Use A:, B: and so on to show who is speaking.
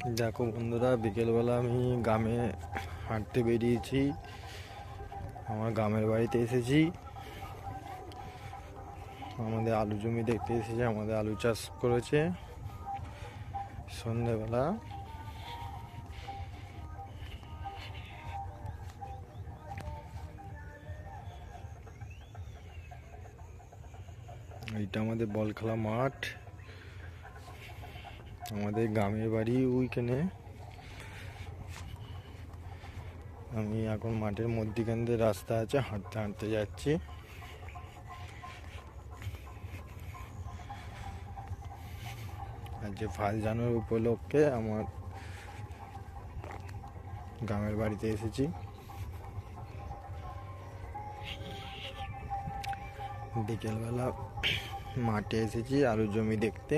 A: দেখো বন্ধুরা, বিকেলবেলা আমি গ্রামে হাঁটতে বেরিয়েছি। আমার গ্রামের বাড়িতে এসেছি। আমাদের আলু জমি দেখতে এসেছি। আমাদের আলু চাষ করেছে। সন্ধ্যেবেলা এইটা আমাদের বল খেলা মাঠ। আমাদের গ্রামের বাড়ি ওইখানে। আমি এখন মাঠের মধ্যিখান দিয়ে রাস্তা আছে, হাঁটতে হাঁটতে যাচ্ছি। আজ 1 জানুয়ারি উপলক্ষে আমার গ্রামের বাড়িতে এসেছি। বিকেলবেলা মাঠে এসেছি আলু জমি দেখতে।